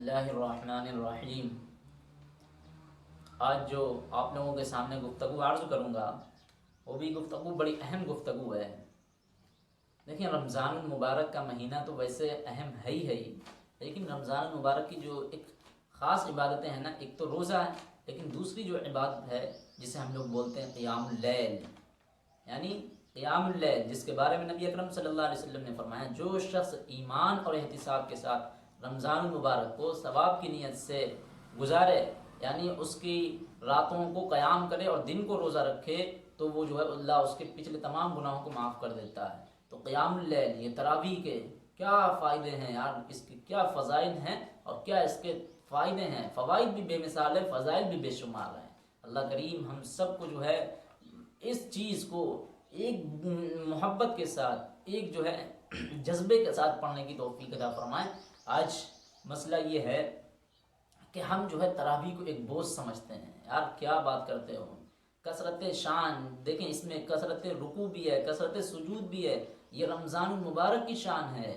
اللہ الرحمن الرحیم۔ آج جو آپ لوگوں کے سامنے گفتگو عرض کروں گا وہ بھی گفتگو بڑی اہم گفتگو ہے۔ دیکھیں، رمضان المبارک کا مہینہ تو ویسے اہم ہے ہی، لیکن رمضان المبارک کی جو ایک خاص عبادتیں ہیں نا، ایک تو روزہ ہے، لیکن دوسری جو عبادت ہے جسے ہم لوگ بولتے ہیں قیام اللیل، یعنی قیام اللیل، جس کے بارے میں نبی اکرم صلی اللہ علیہ وسلم نے فرمایا جو شخص ایمان اور احتساب کے ساتھ رمضان المبارک کو ثواب کی نیت سے گزارے، یعنی اس کی راتوں کو قیام کرے اور دن کو روزہ رکھے، تو وہ جو ہے اللہ اس کے پچھلے تمام گناہوں کو معاف کر دیتا ہے۔ تو قیام اللیل، یہ تراویح کے کیا فائدے ہیں یار، اس کے کیا فضائل ہیں اور کیا اس کے فائدے ہیں۔ فوائد بھی بے مثال ہے، فضائل بھی بے شمار ہیں۔ اللہ کریم ہم سب کو جو ہے اس چیز کو ایک محبت کے ساتھ، ایک جو ہے جذبے کے ساتھ پڑھنے کی توفیق عطا فرمائے۔ آج مسئلہ یہ ہے کہ ہم جو ہے تراویح کو ایک بوجھ سمجھتے ہیں، یار کیا بات کرتے ہو، کثرت شان، دیکھیں اس میں کثرت رکوع بھی ہے، کثرت سجود بھی ہے۔ یہ رمضان المبارک کی شان ہے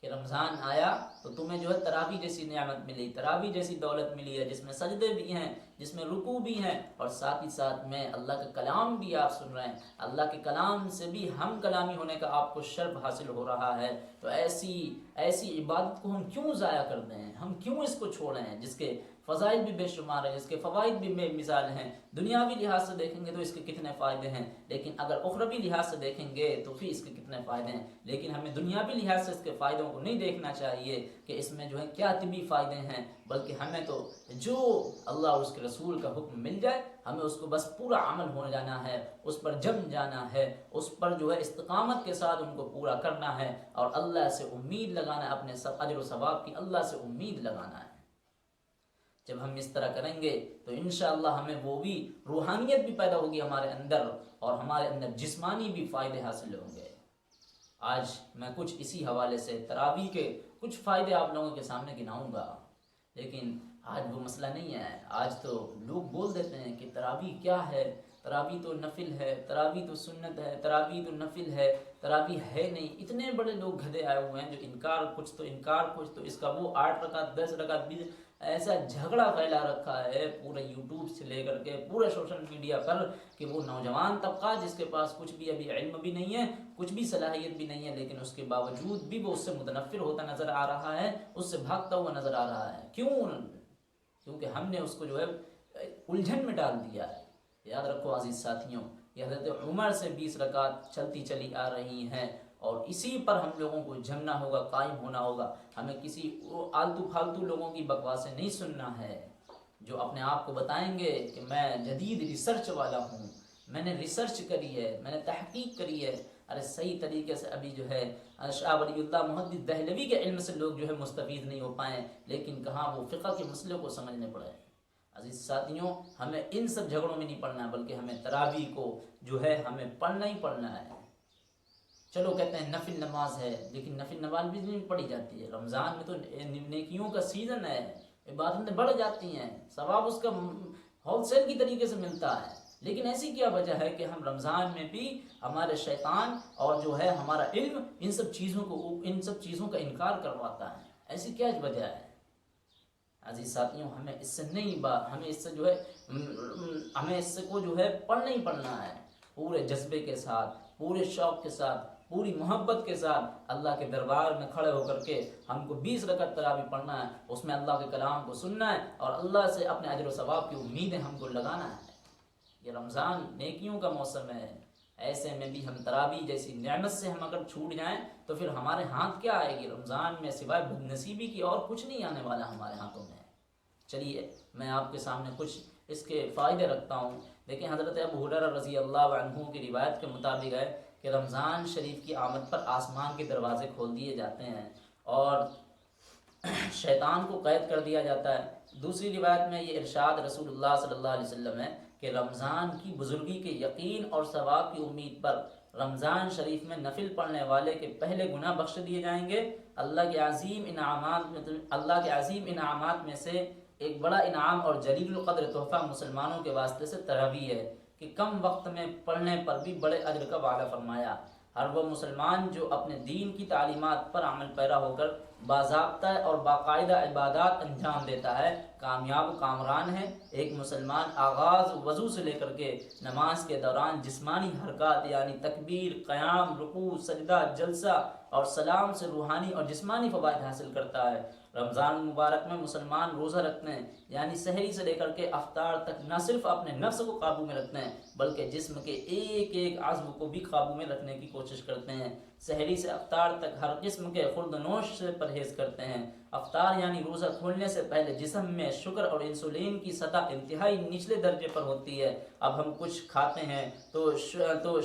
کہ رمضان آیا تو تمہیں جو ہے تراویح جیسی نعمت ملی، تراویح جیسی دولت ملی ہے، جس میں سجدے بھی ہیں، جس میں رکوع بھی ہیں، اور ساتھ ہی ساتھ میں اللہ کا کلام بھی آپ سن رہے ہیں۔ اللہ کے کلام سے بھی ہم کلامی ہونے کا آپ کو شرف حاصل ہو رہا ہے۔ تو ایسی عبادت کو ہم کیوں ضائع کرتے ہیں، ہم کیوں اس کو چھوڑے ہیں، جس کے فضائل بھی بے شمار ہیں، جس کے فوائد بھی بے مثال ہیں۔ دنیاوی لحاظ سے دیکھیں گے تو اس کے کتنے فائدے ہیں، لیکن اگر اخروی لحاظ سے دیکھیں گے تو پھر اس کے کتنے فائدے ہیں۔ لیکن ہمیں دنیاوی لحاظ سے اس کے فائدوں کو نہیں دیکھنا چاہیے کہ اس میں جو ہے کیا طبی فائدے ہیں، بلکہ ہمیں تو جو اللہ اور اس کے رسول کا حکم مل جائے ہمیں اس کو بس پورا عمل ہو جانا ہے، اس پر جم جانا ہے، اس پر جو ہے استقامت کے ساتھ ان کو پورا کرنا ہے، اور اللہ سے امید لگانا ہے، اپنے سب اجر و ثواب کی اللہ سے امید لگانا ہے۔ جب ہم اس طرح کریں گے تو انشاءاللہ ہمیں وہ بھی روحانیت بھی پیدا ہوگی ہمارے اندر، اور ہمارے اندر جسمانی بھی فائدے حاصل ہوں گے۔ آج میں کچھ اسی حوالے سے تراویح کے کچھ فائدے آپ لوگوں کے سامنے گناؤں گا، لیکن آج وہ مسئلہ نہیں ہے۔ آج تو لوگ بول دیتے ہیں کہ تراویح کیا ہے، تراویح تو نفل ہے، تراویح تو سنت ہے، تراویح تو نفل ہے، تراویح ہے نہیں۔ اتنے بڑے لوگ گدھے آئے ہوئے ہیں جو انکار کچھ تو اس کا وہ 8 رکعت 10 رکعت 20، ایسا جھگڑا پھیلا رکھا ہے پورے یوٹیوب سے لے کر کے پورے سوشل میڈیا پر، کہ وہ نوجوان طبقہ جس کے پاس کچھ بھی ابھی علم بھی نہیں ہے، کچھ بھی صلاحیت بھی نہیں ہے، لیکن اس کے باوجود بھی وہ اس سے متنفر ہوتا نظر آ رہا ہے، اس سے بھاگتا ہوا نظر آ رہا ہے۔ کیونکہ ہم نے اس کو جو ہے الجھن میں ڈال دیا ہے۔ یاد رکھو عزیز ساتھیوں، یہ حضرت عمر سے 20 رکعت چلتی چلی آ رہی ہیں، اور اسی پر ہم لوگوں کو جمنا ہوگا، قائم ہونا ہوگا۔ ہمیں کسی آلتو پھالتو لوگوں کی بکواسیں نہیں سننا ہے، جو اپنے آپ کو بتائیں گے کہ میں جدید ریسرچ والا ہوں، میں نے ریسرچ کری ہے، میں نے تحقیق کری ہے۔ ارے صحیح طریقے سے ابھی جو ہے شاہ ولی اللہ محدث دہلوی کے علم سے لوگ جو ہے مستفید نہیں ہو پائے، لیکن کہاں وہ فقہ کے مسئلے کو سمجھنے پڑے۔ عزیز ساتھیوں، ہمیں ان سب جھگڑوں میں نہیں پڑنا ہے، بلکہ ہمیں تراویح کو جو ہے ہمیں پڑھنا ہی پڑھنا ہے۔ چلو کہتے ہیں نفل نماز ہے، لیکن نفل نماز بھی نہیں پڑھی جاتی ہے۔ رمضان میں تو نیکیوں کا سیزن ہے، عبادتیں بڑھ جاتی ہیں، ثواب اس کا ہول سیل کی طریقے سے ملتا ہے، لیکن ایسی کیا وجہ ہے کہ ہم رمضان میں بھی ہمارے شیطان اور جو ہے ہمارا علم ان سب چیزوں کا انکار کرواتا ہے؟ ایسی کیا وجہ ہے؟ عزیز ساتھیوں، ہمیں اس سے نہیں ہمیں اس سے جو ہے ہمیں اس کو جو ہے پڑھنا ہی پڑھنا ہے، پورے جذبے کے ساتھ، پورے شوق کے ساتھ، پوری محبت کے ساتھ اللہ کے دربار میں کھڑے ہو کر کے ہم کو 20 رکعت تراویح پڑھنا ہے، اس میں اللہ کے کلام کو سننا ہے، اور اللہ سے اپنے اجر و ثواب کی امیدیں ہم کو لگانا ہے۔ یہ رمضان نیکیوں کا موسم ہے، ایسے میں بھی ہم تراویح جیسی نعمت سے ہم اگر چھوٹ جائیں تو پھر ہمارے ہاتھ کیا آئے گی؟ رمضان میں سوائے بد نصیبی کی اور کچھ نہیں آنے والا ہمارے ہاتھوں میں۔ چلیے میں آپ کے سامنے کچھ اس کے فائدے رکھتا ہوں۔ دیکھیں، حضرت ابو ہریرہ رضی اللہ عنہ کی روایت کے مطابق ہے کہ رمضان شریف کی آمد پر آسمان کے دروازے کھول دیے جاتے ہیں اور شیطان کو قید کر دیا جاتا ہے۔ دوسری روایت میں یہ ارشاد رسول اللہ صلی اللہ علیہ وسلم ہے کہ رمضان کی بزرگی کے یقین اور ثواب کی امید پر رمضان شریف میں نفل پڑھنے والے کے پہلے گناہ بخش دیے جائیں گے۔ اللہ کے عظیم انعامات میں سے ایک بڑا انعام اور جلیل القدر تحفہ مسلمانوں کے واسطے سے تراویح ہے کہ کم وقت میں پڑھنے پر بھی بڑے اجر کا وعدہ فرمایا۔ ہر وہ مسلمان جو اپنے دین کی تعلیمات پر عمل پیرا ہو کر باضابطہ اور باقاعدہ عبادات انجام دیتا ہے کامیاب و کامران ہے۔ ایک مسلمان آغاز وضو سے لے کر کے نماز کے دوران جسمانی حرکات یعنی تکبیر، قیام، رکوع، سجدہ، جلسہ اور سلام سے روحانی اور جسمانی فوائد حاصل کرتا ہے۔ رمضان المبارک میں مسلمان روزہ رکھتے ہیں یعنی سحری سے لے کر کے افطار تک نہ صرف اپنے نفس کو قابو میں رکھتے ہیں بلکہ جسم کے ایک ایک عضو کو بھی قابو میں رکھنے کی کوشش کرتے ہیں۔ سحری سے افطار تک ہر قسم کے خورد و نوش سے پرہیز کرتے ہیں۔ افطار یعنی روزہ کھولنے سے پہلے جسم میں شوگر اور انسولین کی سطح انتہائی نچلے درجے پر ہوتی ہے۔ اب ہم کچھ کھاتے ہیں تو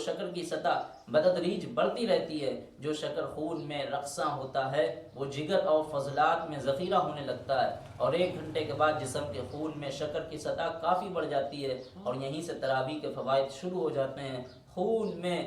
شکر کی سطح بتدریج بڑھتی رہتی ہے۔ جو شکر خون میں رقصاں ہوتا ہے وہ جگر اور فضلات میں ذخیرہ ہونے لگتا ہے اور 1 گھنٹے کے بعد جسم کے خون میں شکر کی سطح کافی بڑھ جاتی ہے اور یہیں سے تراویح کے فوائد شروع ہو جاتے ہیں۔ خون میں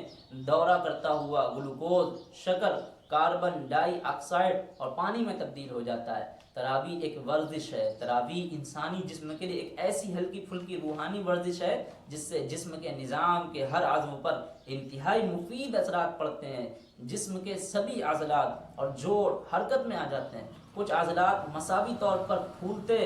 دورہ کرتا ہوا گلوکوز شکر، کاربن ڈائی آکسائڈ اور پانی میں تبدیل ہو جاتا ہے۔ تراویح ایک ورزش ہے۔ تراویح انسانی جسم کے لیے ایک ایسی ہلکی پھلکی روحانی ورزش ہے جس سے جسم کے نظام کے ہر عضو پر انتہائی مفید اثرات پڑتے ہیں۔ جسم کے سبھی عضلات اور جوڑ حرکت میں آ جاتے ہیں۔ کچھ عضلات مساوی طور پر پھولتے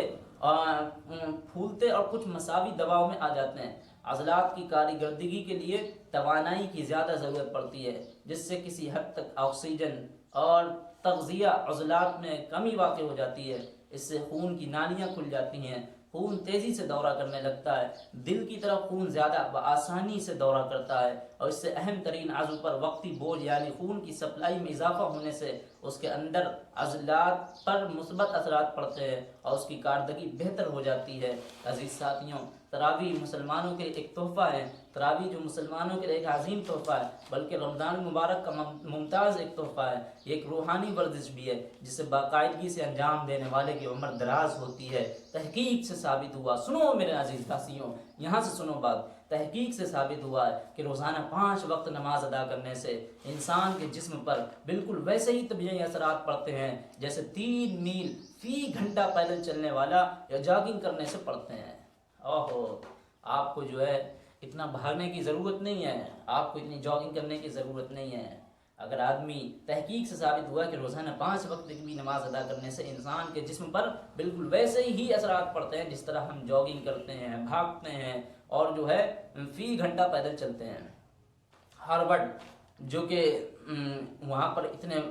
اور کچھ مساوی دباؤ میں آ جاتے ہیں۔ عضلات کی کارکردگی کے لیے توانائی کی زیادہ ضرورت پڑتی ہے جس سے کسی حد تک آکسیجن اور تغذیہ عضلات میں کمی واقع ہو جاتی ہے۔ اس سے خون کی نالیاں کھل جاتی ہیں، خون تیزی سے دورہ کرنے لگتا ہے، دل کی طرف خون زیادہ بآسانی سے دورہ کرتا ہے اور اس سے اہم ترین عضو پر وقتی بوجھ یعنی خون کی سپلائی میں اضافہ ہونے سے اس کے اندر عضلات پر مثبت اثرات پڑتے ہیں اور اس کی کارکردگی بہتر ہو جاتی ہے۔ عزیز ساتھیوں، تراویح مسلمانوں کے لیے ایک تحفہ ہے۔ تراویح جو مسلمانوں کے لیے ایک عظیم تحفہ ہے بلکہ رمضان المبارک کا ممتاز ایک تحفہ ہے۔ یہ ایک روحانی ورزش بھی ہے جسے باقاعدگی سے انجام دینے والے کی عمر دراز ہوتی ہے۔ تحقیق سے ثابت ہوا، سنو میرے عزیز بھائیوں، یہاں سے سنو بات، تحقیق سے ثابت ہوا ہے کہ روزانہ 5 وقت نماز ادا کرنے سے انسان کے جسم پر بالکل ویسے ہی طبیعی اثرات پڑتے ہیں جیسے 3 میل فی گھنٹہ پیدل چلنے والا یا جاگنگ کرنے سے پڑتے ہیں۔ اوہو، آپ کو جو ہے اتنا بھاگنے کی ضرورت نہیں ہے، آپ کو اتنی جاگنگ کرنے کی ضرورت نہیں ہے۔ اگر آدمی تحقیق سے ثابت ہوا کہ روزانہ 5 وقت کی نماز ادا کرنے سے انسان کے جسم پر بالکل ویسے ہی اثرات پڑتے ہیں جس طرح ہم جاگنگ کرتے ہیں، بھاگتے ہیں اور جو ہے فی گھنٹہ پیدل چلتے ہیں۔ ہارورڈ جو کہ وہاں پر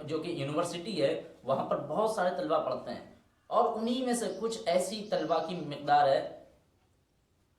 جو کہ یونیورسٹی ہے وہاں پر بہت سارے طلبہ پڑھتے ہیں اور انہی میں سے کچھ ایسی طلبہ کی مقدار ہے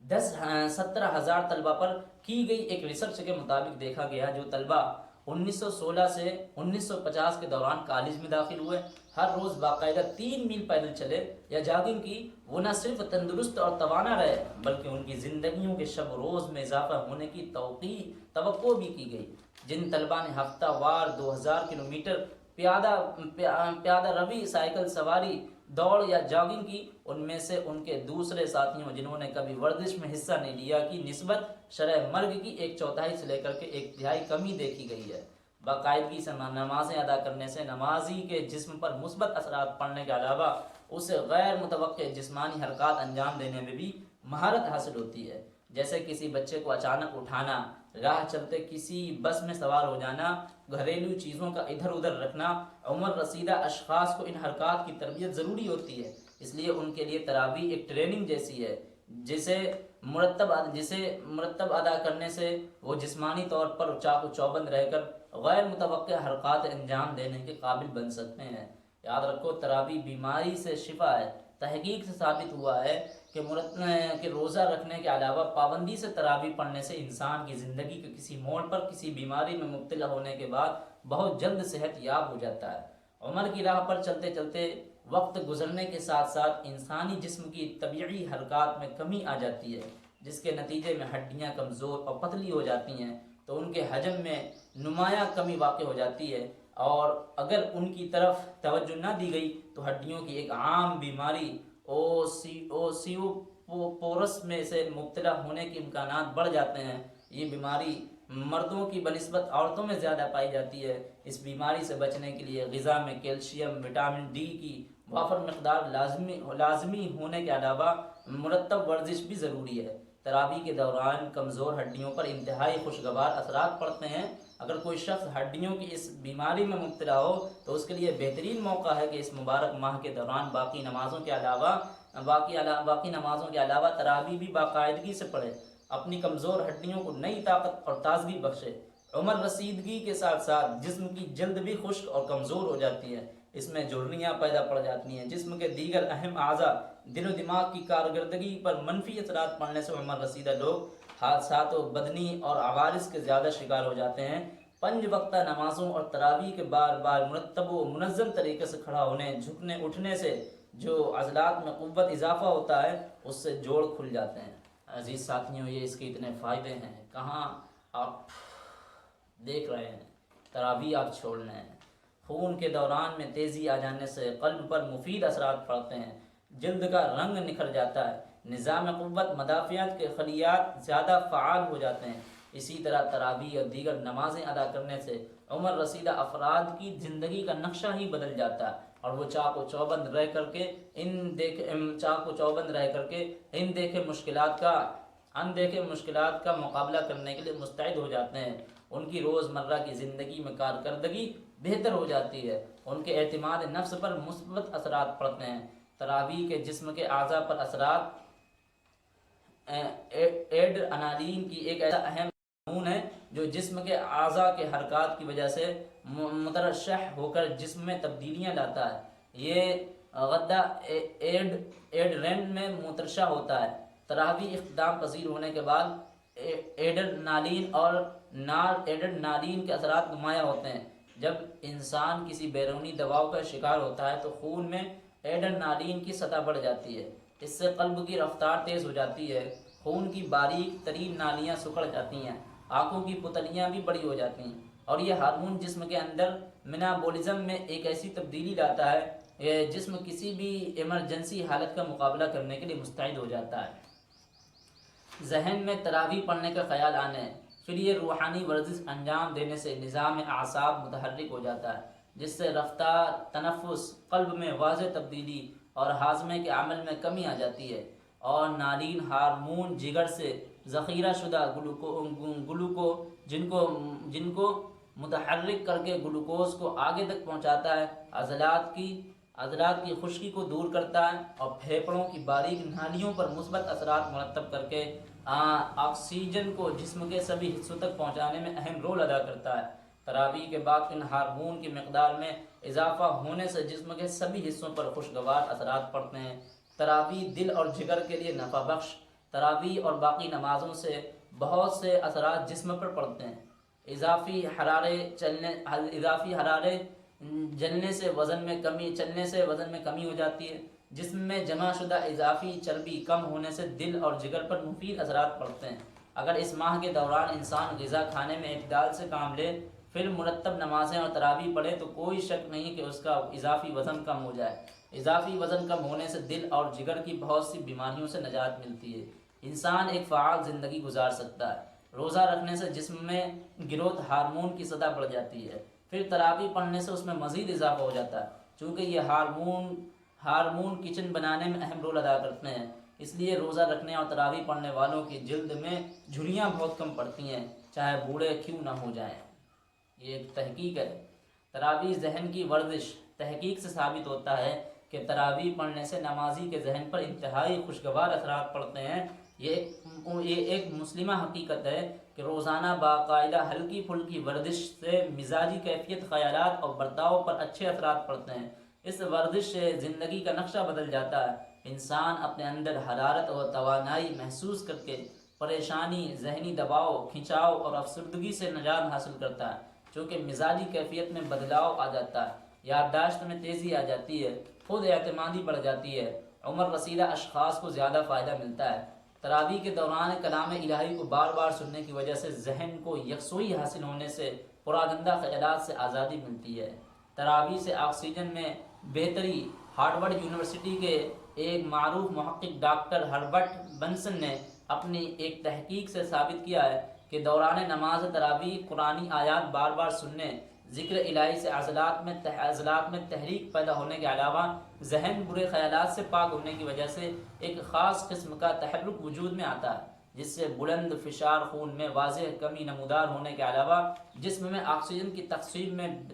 17,000 طلبہ پر کی گئی ایک ریسرچ کے مطابق دیکھا گیا جو طلبہ 1916 سے 1950 کے دوران کالج میں داخل ہوئے، ہر روز باقاعدہ 3 میل پیدل چلے یا جاگنگ کی، وہ نہ صرف تندرست اور توانا رہے بلکہ ان کی زندگیوں کے شب روز میں اضافہ ہونے کی توقع بھی کی گئی۔ جن طلبہ نے ہفتہ وار 2000 کلومیٹر پیادہ روی، سائیکل سواری، دوڑ یا جاگنگ کی، ان میں سے ان کے دوسرے ساتھیوں جنہوں نے کبھی ورزش میں حصہ نہیں لیا کی نسبت شرح مرگ کی 1/4 سے لے کر کے 1/3 کمی دیکھی گئی ہے۔ باقاعدگی سے نمازیں ادا کرنے سے نمازی کے جسم پر مثبت اثرات پڑنے کے علاوہ اسے غیر متوقع جسمانی حرکات انجام دینے میں بھی مہارت حاصل ہوتی ہے، جیسے کسی بچے کو اچانک اٹھانا، راہ چلتے کسی بس میں سوار ہو جانا، گھریلو چیزوں کا ادھر ادھر رکھنا۔ عمر رسیدہ اشخاص کو ان حرکات کی تربیت ضروری ہوتی ہے، اس لیے ان کے لیے تراویح ایک ٹریننگ جیسی ہے جسے مرتب ادا کرنے سے وہ جسمانی طور پر چاق و چوبند رہ کر غیر متوقع حرکات انجام دینے کے قابل بن سکتے ہیں۔ یاد رکھو، تراویح بیماری سے شفا ہے۔ تحقیق سے ثابت ہوا ہے کہ روزہ رکھنے کے علاوہ پابندی سے تراویح پڑھنے سے انسان کی زندگی کے کسی موڑ پر کسی بیماری میں مبتلا ہونے کے بعد بہت جلد صحت یاب ہو جاتا ہے۔ عمر کی راہ پر چلتے چلتے وقت گزرنے کے ساتھ ساتھ انسانی جسم کی طبیعی حرکات میں کمی آ جاتی ہے جس کے نتیجے میں ہڈیاں کمزور اور پتلی ہو جاتی ہیں تو ان کے حجم میں نمایاں کمی واقع ہو جاتی ہے، اور اگر ان کی طرف توجہ نہ دی گئی تو ہڈیوں کی ایک عام بیماری اوسیوپورس میں سے مبتلا ہونے کے امکانات بڑھ جاتے ہیں۔ یہ بیماری مردوں کی بنسبت عورتوں میں زیادہ پائی جاتی ہے۔ اس بیماری سے بچنے کے لیے غذا میں کیلشیم، وٹامن ڈی کی وافر مقدار لازمی ہونے کے علاوہ مرتب ورزش بھی ضروری ہے۔ تراویح کے دوران کمزور ہڈیوں پر انتہائی خوشگوار اثرات پڑتے ہیں اگر کوئی شخص ہڈیوں کی اس بیماری میں مبتلا ہو تو اس کے لیے بہترین موقع ہے کہ اس مبارک ماہ کے دوران باقی نمازوں کے علاوہ تراویح بھی باقاعدگی سے پڑھے، اپنی کمزور ہڈیوں کو نئی طاقت اور تازگی بخشے۔ عمر رسیدگی کے ساتھ ساتھ جسم کی جلد بھی خشک اور کمزور ہو جاتی ہے، اس میں جھرریاں پیدا پڑ جاتی ہیں، جسم کے دیگر اہم اعضاء دل و دماغ کی کارکردگی پر منفی اثرات پڑنے سے عمر رسیدہ لوگ حادثات و بدنی اور عوارض کے زیادہ شکار ہو جاتے ہیں۔ 5 وقتہ نمازوں اور تراویح کے بار بار مرتب و منظم طریقے سے کھڑا ہونے، جھکنے، اٹھنے سے جو عضلات میں قوت اضافہ ہوتا ہے اس سے جوڑ کھل جاتے ہیں۔ عزیز ساتھیوں، یہ اس کے اتنے فائدے ہیں، کہاں آپ دیکھ رہے ہیں، تراویح آپ چھوڑنے ہیں۔ خون کے دوران میں تیزی آ جانے سے قلب پر مفید اثرات پڑتے ہیں، جلد کا رنگ نکھر جاتا ہے، نظام قوت مدافعت کے خلیات زیادہ فعال ہو جاتے ہیں۔ اسی طرح تراویح اور دیگر نمازیں ادا کرنے سے عمر رسیدہ افراد کی زندگی کا نقشہ ہی بدل جاتا ہے، اور وہ چاق و چوبند رہ کر کے اندیکھے مشکلات کا مقابلہ کرنے کے لیے مستعد ہو جاتے ہیں۔ ان کی روزمرہ کی زندگی میں کارکردگی بہتر ہو جاتی ہے، ان کے اعتماد نفس پر مثبت اثرات پڑتے ہیں۔ تراویح کے جسم کے اعضاء پر اثرات ایڈرنالین کی ایک ایسا اہم ہارمون ہے جو جسم کے اعضاء کے حرکات کی وجہ سے مترشح ہو کر جسم میں تبدیلیاں لاتا ہے۔ یہ غدہ ایڈرین میں مترشح ہوتا ہے۔ تراویح اختتام پذیر ہونے کے بعد ایڈرنالین اور نار ایڈرنالین کے اثرات نمایاں ہوتے ہیں۔ جب انسان کسی بیرونی دباؤ کا شکار ہوتا ہے تو خون میں ایڈرنالین کی سطح بڑھ جاتی ہے، اس سے قلب کی رفتار تیز ہو جاتی ہے، خون کی باریک ترین نالیاں سکڑ جاتی ہیں، آنکھوں کی پتلیاں بھی بڑی ہو جاتی ہیں، اور یہ ہارمون جسم کے اندر میٹابولزم میں ایک ایسی تبدیلی لاتا ہے جسم کسی بھی ایمرجنسی حالت کا مقابلہ کرنے کے لیے مستعد ہو جاتا ہے۔ ذہن میں تراویح پڑھنے کا خیال آنے، پھر یہ روحانی ورزش انجام دینے سے نظام اعصاب متحرک ہو جاتا ہے، جس سے رفتار، تنفس، قلب میں واضح تبدیلی اور ہاضمے کے عمل میں کمی آ جاتی ہے، اور نالین ہارمون جگر سے ذخیرہ شدہ جن کو متحرک کر کے گلوکوز کو آگے تک پہنچاتا ہے، عضلات کی خشکی کو دور کرتا ہے، اور پھیپھڑوں کی باریک نالیوں پر مثبت اثرات مرتب کر کے آکسیجن کو جسم کے سبھی حصوں تک پہنچانے میں اہم رول ادا کرتا ہے۔ تراویح کے بعد ان ہارمون کی مقدار میں اضافہ ہونے سے جسم کے سبھی حصوں پر خوشگوار اثرات پڑتے ہیں۔ تراویح دل اور جگر کے لیے نفع بخش۔ تراویح اور باقی نمازوں سے بہت سے اثرات جسم پر پڑتے ہیں۔ اضافی حرارے چلنے سے وزن میں کمی ہو جاتی ہے، جسم میں جمع شدہ اضافی چربی کم ہونے سے دل اور جگر پر مفید اثرات پڑتے ہیں۔ اگر اس ماہ کے دوران انسان غذا کھانے میں اعتدال سے کام لے، پھر مرتب نمازیں اور تراویح پڑھے تو کوئی شک نہیں کہ اس کا اضافی وزن کم ہو جائے۔ اضافی وزن کم ہونے سے دل اور جگر کی بہت سی بیماریوں سے نجات ملتی ہے۔ انسان ایک فعال زندگی گزار سکتا ہے۔ روزہ رکھنے سے جسم میں گروتھ ہارمون کی سطح بڑھ جاتی ہے، پھر تراویح پڑھنے سے اس میں مزید اضافہ ہو جاتا ہے۔ چونکہ یہ ہارمون کچن بنانے میں اہم رول ادا کرتے ہیں، اس لیے روزہ رکھنے اور تراویح پڑھنے والوں کی جلد میں جھریاں بہت کم پڑتی ہیں، چاہے بوڑھے کیوں نہ ہو جائیں۔ یہ ایک تحقیق ہے۔ تراویح ذہن کی ورزش۔ تحقیق سے ثابت ہوتا ہے کہ تراویح پڑھنے سے نمازی کے ذہن پر انتہائی خوشگوار اثرات پڑتے ہیں۔ یہ ایک مسلمہ حقیقت ہے کہ روزانہ باقاعدہ ہلکی پھلکی ورزش سے مزاجی کیفیت، خیالات اور برتاؤ پر اچھے اثرات پڑتے ہیں۔ اس ورزش سے زندگی کا نقشہ بدل جاتا ہے۔ انسان اپنے اندر حرارت اور توانائی محسوس کر کے پریشانی، ذہنی دباؤ، کھنچاؤ اور افسردگی سے نجات حاصل کرتا ہے۔ چونکہ مزاجی کیفیت میں بدلاؤ آ جاتا ہے، یادداشت میں تیزی آ جاتی ہے، خود اعتمادی بڑھ جاتی ہے، عمر رسیدہ اشخاص کو زیادہ فائدہ ملتا ہے۔ تراویح کے دوران کلام الہی کو بار بار سننے کی وجہ سے ذہن کو یکسوئی حاصل ہونے سے پراگندہ خیالات سے آزادی ملتی ہے۔ تراویح سے آکسیجن میں بہتری۔ ہارورڈ یونیورسٹی کے ایک معروف محقق ڈاکٹر ہربرٹ بنسن نے اپنی ایک تحقیق سے ثابت کیا ہے کہ دوران نماز تراویح قرآنی آیات بار بار سننے، ذکر الہی سے عضلات میں تحریک پیدا ہونے کے علاوہ ذہن برے خیالات سے پاک ہونے کی وجہ سے ایک خاص قسم کا تحرک وجود میں آتا ہے، جس سے بلند فشار خون میں واضح کمی نمودار ہونے کے علاوہ جسم میں آکسیجن کی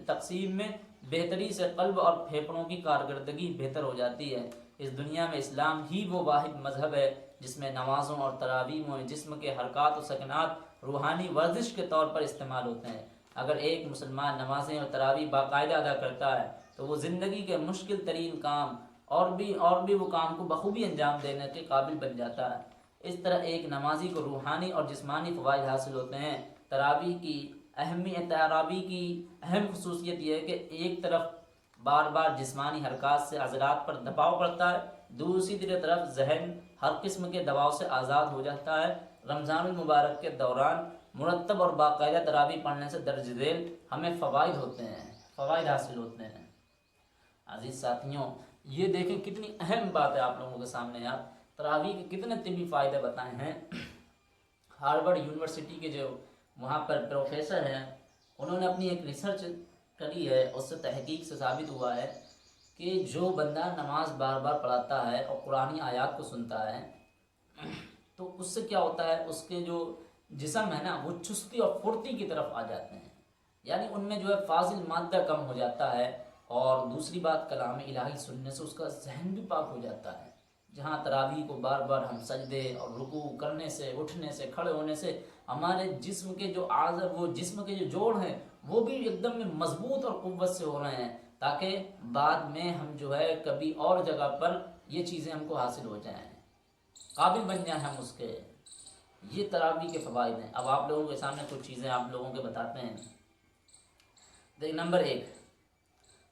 تقسیم میں بہتری سے قلب اور پھیپھڑوں کی کارکردگی بہتر ہو جاتی ہے۔ اس دنیا میں اسلام ہی وہ واحد مذہب ہے جس میں نمازوں اور تراویح میں جسم کے حرکات و سکنات روحانی ورزش کے طور پر استعمال ہوتے ہیں۔ اگر ایک مسلمان نمازیں اور تراویح باقاعدہ ادا کرتا ہے تو وہ زندگی کے مشکل ترین کام اور بھی وہ کام کو بخوبی انجام دینے کے قابل بن جاتا ہے۔ اس طرح ایک نمازی کو روحانی اور جسمانی فوائد حاصل ہوتے ہیں۔ تراویح کی اہم خصوصیت یہ ہے کہ ایک طرف بار بار جسمانی حرکات سے عضلات پر دباؤ پڑتا ہے، دوسری طرف ذہن ہر قسم کے دباؤ سے آزاد ہو جاتا ہے۔ رمضان المبارک کے دوران مرتب اور باقاعدہ تراویح پڑھنے سے درج ذیل ہمیں فوائد حاصل ہوتے ہیں۔ عزیز ساتھیوں، یہ دیکھیں کتنی اہم بات ہے آپ لوگوں کے سامنے یار، تراویح کے کتنے طبی فائدے بتائے ہیں۔ ہارورڈ یونیورسٹی کے جو وہاں پر پروفیسر ہیں، انہوں نے اپنی ایک ریسرچ کری ہے، اس سے تحقیق سے ثابت ہوا ہے کہ جو بندہ نماز بار بار پڑھتا ہے اور قرآنی آیات کو سنتا ہے تو اس سے کیا ہوتا ہے، اس کے جو جسم ہے نا وہ چستی اور پھرتی کی طرف آ جاتے ہیں، یعنی ان میں جو ہے فاضل مادہ کم ہو جاتا ہے، اور دوسری بات کلام الہی سننے سے اس کا ذہن بھی پاک ہو جاتا ہے۔ جہاں تراویح کو بار بار ہم سجدے اور رکوع کرنے سے، اٹھنے سے، کھڑے ہونے سے ہمارے جسم کے جو جسم کے جو جوڑ ہیں وہ بھی ایک دم مضبوط اور قوت سے ہو رہے ہیں، تاکہ بعد میں ہم جو ہے کبھی اور جگہ پر یہ چیزیں ہم کو حاصل ہو جائیں، قابل بن جائیں ہم اس کے۔ یہ تراویح کے فوائد ہیں۔ اب آپ لوگوں کے سامنے کچھ چیزیں آپ لوگوں کے بتاتے ہیں۔ دیکھ، نمبر 1،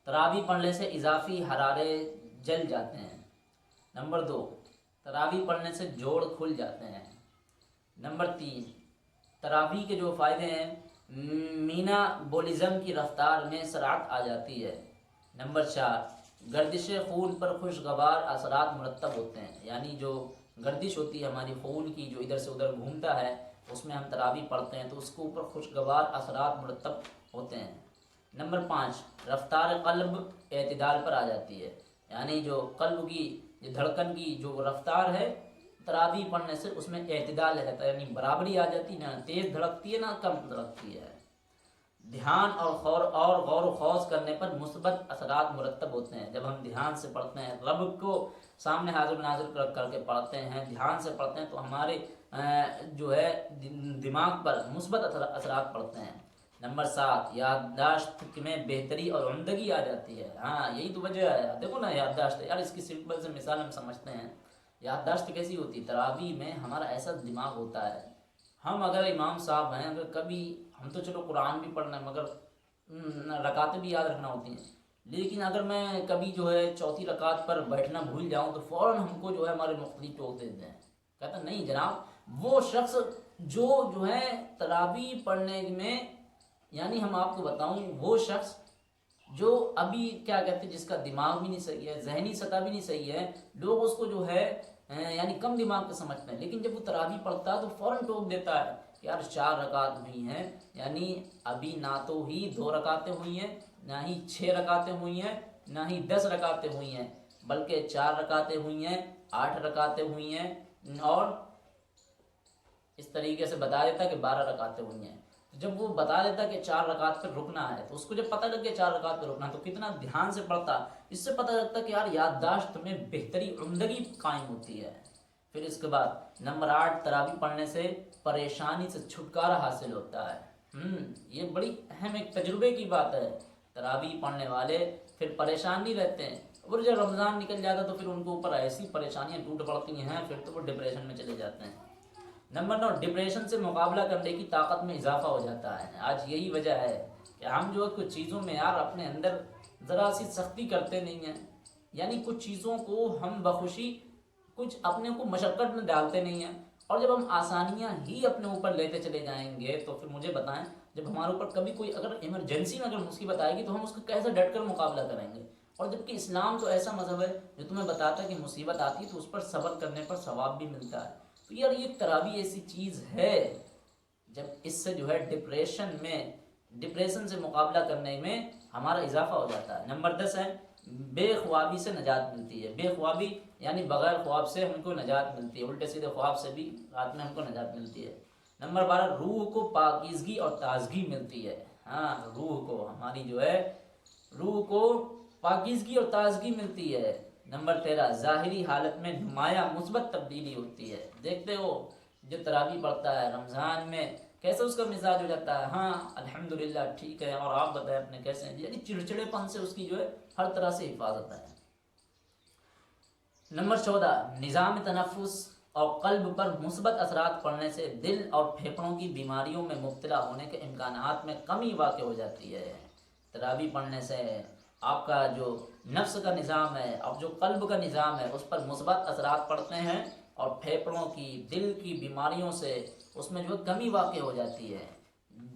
تراویح پڑھنے سے اضافی حرارے جل جاتے ہیں۔ نمبر 2، تراویح پڑھنے سے جوڑ کھل جاتے ہیں۔ نمبر 3، تراویح کے جو فائدے ہیں، مینابولزم کی رفتار میں سرعت آ جاتی ہے۔ نمبر 4، گردش خون پر خوشگوار اثرات مرتب ہوتے ہیں، یعنی جو گردش ہوتی ہے ہماری خون کی جو ادھر سے ادھر گھومتا ہے، اس میں ہم تراویح پڑھتے ہیں تو اس کے اوپر خوشگوار اثرات مرتب ہوتے ہیں۔ نمبر 5، رفتار قلب اعتدال پر آ جاتی ہے، یعنی جو قلب کی جو دھڑکن کی جو رفتار ہے تراویح پڑھنے سے اس میں اعتدال رہتا ہے، یعنی برابری آ جاتی ہے، نہ تیز دھڑکتی ہے نہ کم دھڑکتی ہے۔ دھیان اور غور و خوض کرنے پر مثبت اثرات مرتب ہوتے ہیں۔ جب ہم دھیان سے پڑھتے ہیں، رب کو سامنے حاضر ناظر کر کے پڑھتے ہیں، دھیان سے پڑھتے ہیں تو ہمارے جو ہے دماغ پر مثبت اثرات پڑتے ہیں۔ نمبر 7، یادداشت میں بہتری اور عمدگی آ جاتی ہے۔ ہاں، یہی تو وجہ ہے۔ دیکھو نا، یادداشت یار، اس کی سمپل سے مثال ہم سمجھتے ہیں۔ یادداشت کیسی ہوتی؟ تراویح میں ہمارا ایسا دماغ ہوتا ہے، ہم اگر امام صاحب ہیں، اگر کبھی ہم تو چلو قرآن بھی پڑھنا ہے مگر رکعتیں بھی یاد رکھنا ہوتی ہیں، لیکن اگر میں کبھی جو ہے چوتھی رکعت پر بیٹھنا بھول جاؤں تو فوراً ہم کو جو ہے ہمارے مختلف ٹوک دیتے ہیں، کہتا ہے نہیں جناب، وہ شخص جو ہے تراویح پڑھنے میں، یعنی ہم آپ کو بتاؤں، وہ شخص جو ابھی کیا کہتے ہیں، جس کا دماغ بھی نہیں صحیح ہے، ذہنی سطح بھی نہیں صحیح ہے، لوگ اس کو جو ہے یعنی کم دماغ کے سمجھتے ہیں، لیکن جب وہ تراویح پڑھتا ہے تو فوراً ٹوک دیتا ہے کہ یار 4 رکعت ہوئی ہیں، یعنی ابھی نہ تو ہی 2 رکعتیں ہوئی ہیں، نہ ہی 6 رکعتیں ہوئی ہیں، نہ ہی 10 رکعتیں ہوئی ہیں، بلکہ 4 رکعتیں ہوئی ہیں، 8 رکعتیں ہوئی ہیں، اور اس طریقے سے بتا دیتا کہ 12 رکعتیں ہوئی ہیں۔ جب وہ بتا دیتا کہ 4 رکعت پہ رکنا ہے تو اس کو جب پتہ لگ گیا 4 رکعت پہ رکنا ہے تو کتنا دھیان سے پڑھتا، اس سے پتہ لگتا کہ یار یادداشت میں بہتری، عمدگی قائم ہوتی ہے۔ پھر اس کے بعد نمبر 8، تراویح پڑھنے سے پریشانی سے چھٹکارا حاصل ہوتا ہے۔ یہ بڑی اہم ایک تجربے کی بات ہے۔ تراویح پڑھنے والے پھر پریشان نہیں رہتے ہیں، اور جب رمضان نکل جاتا تو پھر ان کے اوپر ایسی پریشانیاں ٹوٹ پڑتی ہیں، پھر تو وہ ڈپریشن میں چلے جاتے ہیں۔ نمبر 9، ڈپریشن سے مقابلہ کرنے کی طاقت میں اضافہ ہو جاتا ہے۔ آج یہی وجہ ہے کہ ہم جو کچھ چیزوں میں یار اپنے اندر ذرا سی سختی کرتے نہیں ہیں، یعنی کچھ چیزوں کو ہم بخوشی کچھ اپنے کو مشقت میں ڈالتے نہیں ہیں، اور جب ہم آسانیاں ہی اپنے اوپر لیتے چلے جائیں گے تو پھر مجھے بتائیں، جب ہمارے اوپر کبھی کوئی اگر ایمرجنسی میں اگر مصیبت آئے گی تو ہم اس کو کیسے ڈٹ کر مقابلہ کریں گے؟ اور جبکہ اسلام تو ایسا مذہب ہے جو تمہیں بتاتا ہے کہ مصیبت آتی ہے تو اس پر صبر کرنے پر ثواب بھی ملتا ہے۔ تو یار یہ تراویح ایسی چیز ہے جب اس سے جو ہے ڈپریشن سے مقابلہ کرنے میں ہمارا اضافہ ہو جاتا ہے۔ نمبر 10 ہے، بے خوابی سے نجات ملتی ہے۔ بے خوابی یعنی بغیر خواب سے ہم کو نجات ملتی ہے، الٹے سیدھے خواب سے بھی رات میں ہم کو نجات ملتی ہے۔ نمبر 12، روح کو پاکیزگی اور تازگی ملتی ہے۔ ہاں، روح کو، ہماری جو ہے روح کو پاکیزگی اور تازگی ملتی ہے۔ نمبر 13، ظاہری حالت میں نمایاں مثبت تبدیلی ہوتی ہے۔ دیکھتے ہو جو تراویح پڑھتا ہے رمضان میں کیسے اس کا مزاج ہو جاتا ہے، ہاں الحمدللہ ٹھیک ہے، اور آپ بتائیں اپنے کیسے ہیں، یعنی چڑچڑے پن سے اس کی جو ہے ہر طرح سے حفاظت ہے۔ نمبر 14، نظام تنفس اور قلب پر مثبت اثرات پڑنے سے دل اور پھیپھڑوں کی بیماریوں میں مبتلا ہونے کے امکانات میں کمی واقع ہو جاتی ہے۔ تراویح پڑھنے سے آپ کا جو نفس کا نظام ہے، اب جو قلب کا نظام ہے، اس پر مثبت اثرات پڑتے ہیں، اور پھیپھڑوں کی، دل کی بیماریوں سے اس میں جو کمی واقع ہو جاتی ہے۔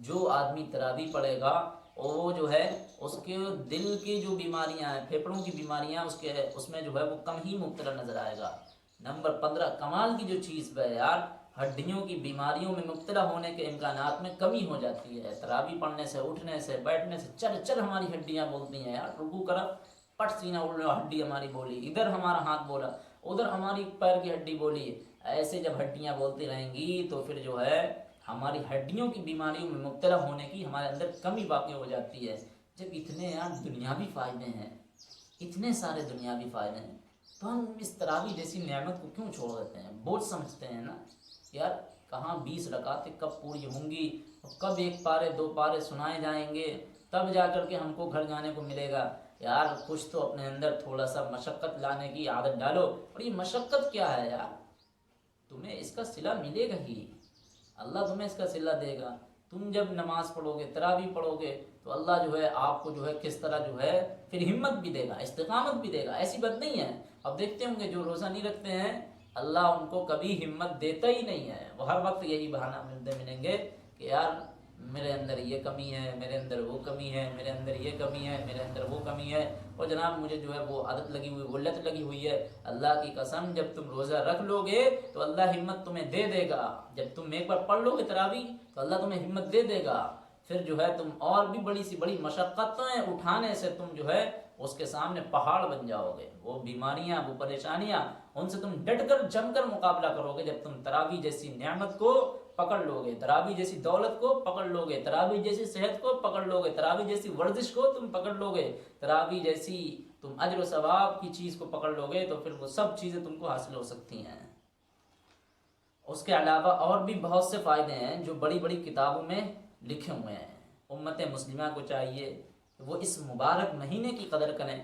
جو آدمی تراویح پڑھے گا وہ جو ہے اس کے دل کی جو بیماریاں ہیں، پھیپھڑوں کی بیماریاں اس میں جو ہے وہ کم ہی مبتلا نظر آئے گا۔ نمبر 15، کمال کی جو چیز ہے یار، ہڈیوں کی بیماریوں میں مبتلا ہونے کے امکانات میں کمی ہو جاتی ہے۔ تراویح پڑھنے سے، اٹھنے سے، بیٹھنے سے چل چل ہماری ہڈیاں بولتی ہیں یار، رکوع کرا پٹ سینہ اڑا، ہڈی ہماری بولی، ادھر ہمارا ہاتھ بولا، ادھر ہماری پیر کی ہڈی بولی۔ ایسے جب ہڈیاں بولتی رہیں گی تو پھر جو ہے ہماری ہڈیوں کی بیماریوں میں مبتلا ہونے کی ہمارے اندر کمی واقع ہو جاتی ہے۔ جب اتنے یار دنیاوی فائدے ہیں، اتنے سارے دنیاوی فائدے ہیں، تو ہم اس تراویح جیسی نعمت کو کیوں چھوڑ دیتے ہیں؟ بوجھ سمجھتے ہیں نا یار، کہاں 20 رکعتیں کب پوری ہوں گی، کب 1 پارے 2 پارے سنائے جائیں گے، تب جا کر کے ہم کو گھر جانے کو ملے گا۔ یار کچھ تو اپنے اندر تھوڑا سا مشقت لانے کی عادت ڈالو۔ اور یہ مشقت کیا ہے یار، تمہیں اس کا صلہ ملے گا ہی، اللہ تمہیں اس کا صلہ دے گا۔ تم جب نماز پڑھو گے، تراویح پڑھو گے، تو اللہ جو ہے آپ کو جو ہے کس طرح جو ہے پھر ہمت بھی دے گا، استقامت بھی دے گا۔ ایسی بات نہیں ہے، اب دیکھتے ہوں گے جو روزہ نہیں رکھتے ہیں اللہ ان کو کبھی ہمت دیتا ہی نہیں ہے، وہ ہر وقت یہی بہانہ ملیں گے کہ یار میرے اندر یہ کمی ہے، میرے اندر وہ کمی ہے، میرے اندر یہ کمی ہے، میرے اندر وہ کمی ہے، اور جناب مجھے جو ہے وہ عادت لگی ہوئی، وہ لت لگی ہوئی ہے۔ اللہ کی قسم جب تم روزہ رکھ لو گے تو اللہ ہمت تمہیں دے دے گا۔ جب تم ایک بار پڑھ لو گے تراویح تو اللہ تمہیں ہمت دے دے گا، پھر جو ہے تم اور بھی بڑی سی بڑی مشقتیں اٹھانے سے تم جو ہے اس کے سامنے پہاڑ بن جاؤ گے۔ وہ بیماریاں، وہ پریشانیاں، ان سے تم ڈٹ کر جم کر مقابلہ کرو گے جب تم تراویح جیسی نعمت کو پکڑ لو گے، تراویح جیسی دولت کو پکڑ لو گے، تراویح جیسی صحت کو پکڑ لو گے، تراویح جیسی ورزش کو تم پکڑ لو گے، تراویح جیسی تم اجر و ثواب کی چیز کو پکڑ لو گے، تو پھر وہ سب چیزیں تم کو حاصل ہو سکتی ہیں۔ اس کے علاوہ اور بھی بہت سے فائدے ہیں جو بڑی بڑی کتابوں میں لکھے ہوئے ہیں۔ امت مسلمہ کو چاہیے کہ وہ اس مبارک مہینے کی قدر کریں۔